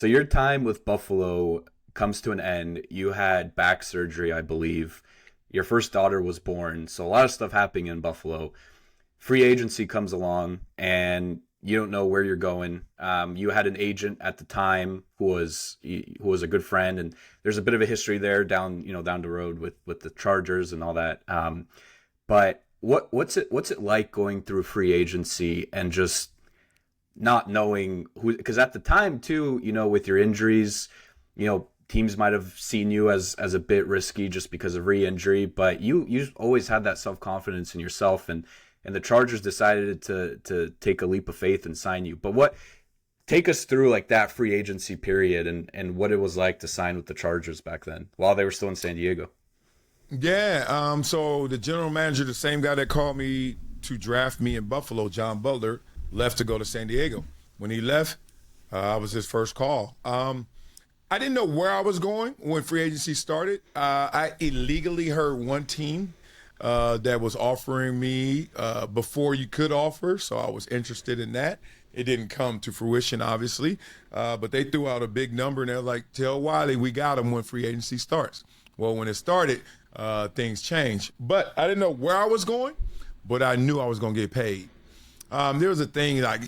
So your time with Buffalo comes to an end. You had back surgery, I believe. Your first daughter was born. So a lot of stuff happening in Buffalo. Free agency comes along, and you don't know where you're going. You had an agent at the time who was a good friend, and there's a bit of a history there down the road with the Chargers and all that. But what's it like going through free agency and just not knowing who? Because at the time too, with your injuries, teams might have seen you as a bit risky just because of re-injury, but you always had that self-confidence in yourself, and the Chargers decided to take a leap of faith and sign you. But take us through like that free agency period and what it was like to sign with the Chargers back then while they were still in San Diego. Yeah, so the general manager, the same guy that called me to draft me in Buffalo, John Butler, left to go to San Diego. When he left, I was his first call. I didn't know where I was going when free agency started. I illegally heard one team that was offering me before you could offer, so I was interested in that. It didn't come to fruition, obviously, but they threw out a big number, and they're like, tell Wiley we got him when free agency starts. Well, when it started, things changed. But I didn't know where I was going, but I knew I was going to get paid. There was a thing like,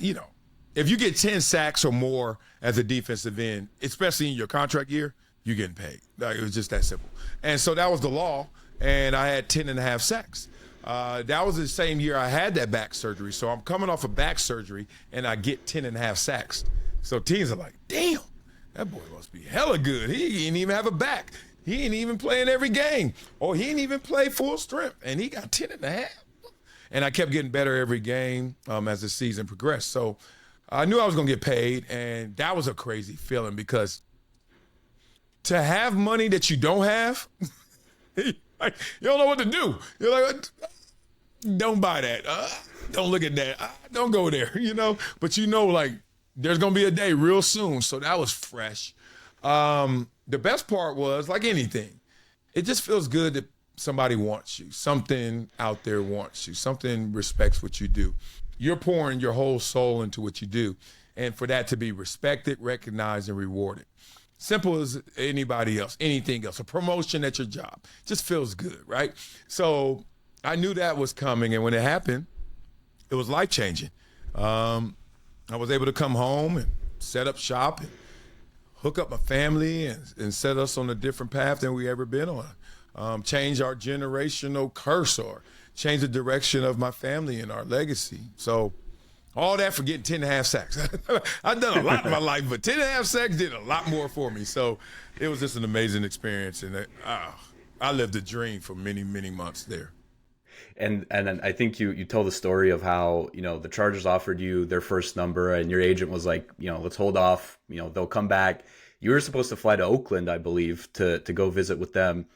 if you get 10 sacks or more as a defensive end, especially in your contract year, you're getting paid. Like, it was just that simple. And so that was the law, and I had 10 and a half sacks. That was the same year I had that back surgery. So I'm coming off of back surgery, and I get 10 and a half sacks. So teams are like, damn, that boy must be hella good. He didn't even have a back. He ain't even playing every game. Or he ain't even play full strength, and he got 10 and a half. And I kept getting better every game as the season progressed. So I knew I was going to get paid, and that was a crazy feeling because to have money that you don't have, you don't know what to do. You're like, don't buy that. Don't look at that. Don't go there, But like, there's going to be a day real soon. So that was fresh. The best part was, like anything, it just feels good that somebody wants you. Something out there wants you. Something respects what you do. You're pouring your whole soul into what you do. And for that to be respected, recognized, and rewarded. Simple as anybody else, anything else. A promotion at your job just feels good, right? So I knew that was coming. And when it happened, it was life-changing. I was able to come home and set up shop and hook up my family and set us on a different path than we ever been on. Change our generational curse or change the direction of my family and our legacy. So all that for getting 10 and a half sacks. I've done a lot in my life, but 10 and a half sacks did a lot more for me. So it was just an amazing experience. And I lived a dream for many, many months there. And then I think you told the story of how, the Chargers offered you their first number and your agent was like, let's hold off, they'll come back. You were supposed to fly to Oakland, I believe, to go visit with them.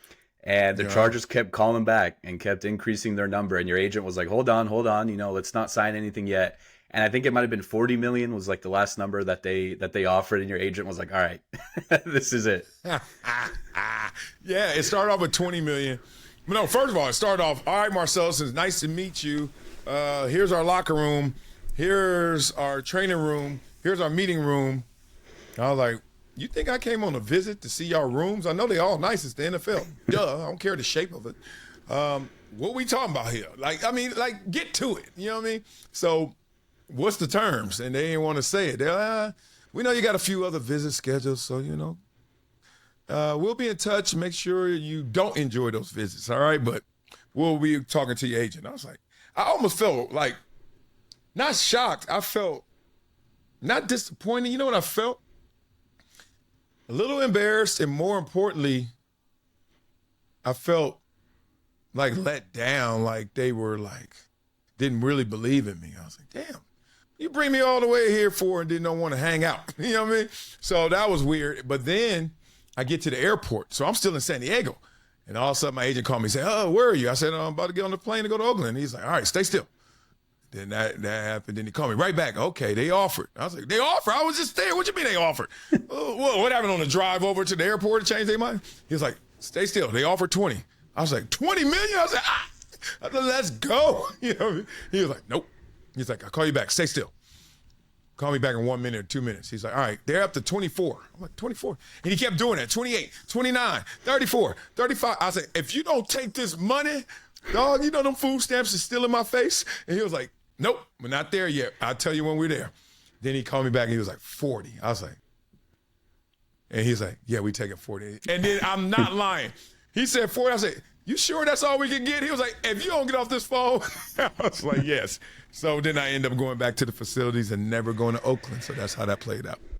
And the Chargers kept calling back and kept increasing their number. And your agent was like, hold on, let's not sign anything yet. And I think it might have been 40 million was like the last number that they offered. And your agent was like, all right, this is it. Yeah, it started off with 20 million. No, first of all, it started off, all right, Marcellus, it's nice to meet you. Here's our locker room. Here's our training room. Here's our meeting room. I was like, you think I came on a visit to see y'all rooms? I know they all nice. It's the NFL. Duh, I don't care the shape of it. What we talking about here? Get to it. You know what I mean? So what's the terms? And they didn't want to say it. They're we know you got a few other visits scheduled, so, we'll be in touch. Make sure you don't enjoy those visits, all right? But we'll be talking to your agent. I was like, I almost felt like, not shocked. I felt not disappointed. You know what I felt? A little embarrassed, and more importantly, I felt like let down, like they were like, didn't really believe in me. I was like, damn, you bring me all the way here for and didn't want to hang out. You know what I mean? So that was weird. But then I get to the airport. So I'm still in San Diego. And all of a sudden my agent called me and said, oh, where are you? I said, I'm about to get on the plane to go to Oakland. He's like, all right, stay still. Then that happened. Then he called me right back. Okay, they offered. I was like, they offered? I was just there. What you mean they offered? What happened on the drive over to the airport to change their mind? He was like, stay still. They offered 20. I was like, 20 million? I was like, I said, let's go. He was like, nope. He's like, I'll call you back. Stay still. Call me back in 1 minute or 2 minutes. He's like, all right, they're up to 24. I'm like, 24? And he kept doing that, 28, 29, 34, 35. I said, if you don't take this money, dog, you know them food stamps are still in my face? And he was like, nope, we're not there yet. I'll tell you when we're there. Then he called me back and he was like, 40. I was like, and he's like, yeah, we taking 40. And then I'm not lying. He said 40. I said, you sure that's all we can get? He was like, if you don't get off this phone. I was like, yes. So then I ended up going back to the facilities and never going to Oakland. So that's how that played out.